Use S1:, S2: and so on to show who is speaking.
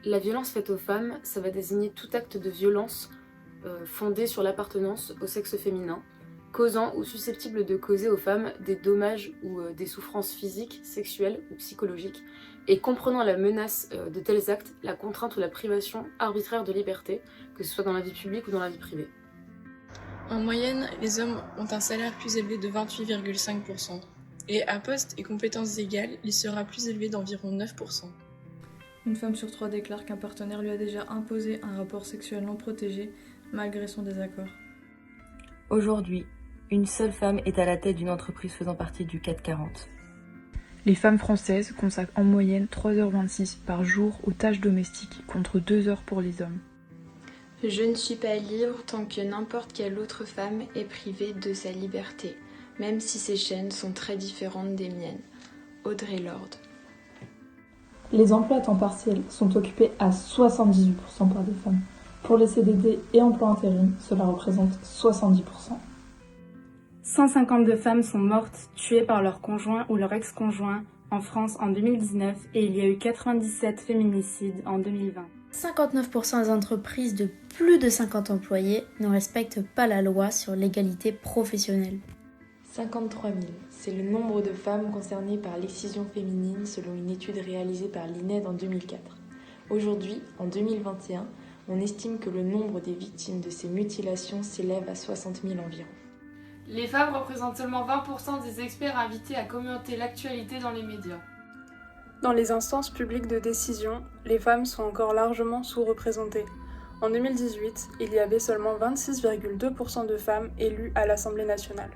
S1: La violence faite aux femmes, ça va désigner tout acte de violence fondé sur l'appartenance au sexe féminin, causant ou susceptible de causer aux femmes des dommages ou des souffrances physiques, sexuelles ou psychologiques, et comprenant la menace de tels actes, la contrainte ou la privation arbitraire de liberté, que ce soit dans la vie publique ou dans la vie privée.
S2: En moyenne, les hommes ont un salaire plus élevé de 28,5%, et à postes et compétences égales, il sera plus élevé d'environ 9%.
S3: Une femme sur 3 déclare qu'un partenaire lui a déjà imposé un rapport sexuel non protégé, malgré son désaccord.
S4: Aujourd'hui, une seule femme est à la tête d'une entreprise faisant partie du CAC 40.
S5: Les femmes françaises consacrent en moyenne 3h26 par jour aux tâches domestiques, contre 2 heures pour les hommes.
S6: Je ne suis pas libre tant que n'importe quelle autre femme est privée de sa liberté, même si ses chaînes sont très différentes des miennes. Audre Lorde.
S7: Les emplois à temps partiel sont occupés à 78% par des femmes. Pour les CDD et emplois intérim, cela représente 70%.
S8: 152 femmes sont mortes, tuées par leur conjoint ou leur ex-conjoint en France en 2019 et il y a eu 97 féminicides en 2020.
S9: 59% des entreprises de plus de 50 employés ne respectent pas la loi sur l'égalité professionnelle.
S10: 53 000, c'est le nombre de femmes concernées par l'excision féminine selon une étude réalisée par l'INED en 2004. Aujourd'hui, en 2021, on estime que le nombre des victimes de ces mutilations s'élève à 60 000 environ.
S11: Les femmes représentent seulement 20% des experts invités à commenter l'actualité dans les médias.
S3: Dans les instances publiques de décision, les femmes sont encore largement sous-représentées. En 2018, il y avait seulement 26,2% de femmes élues à l'Assemblée nationale.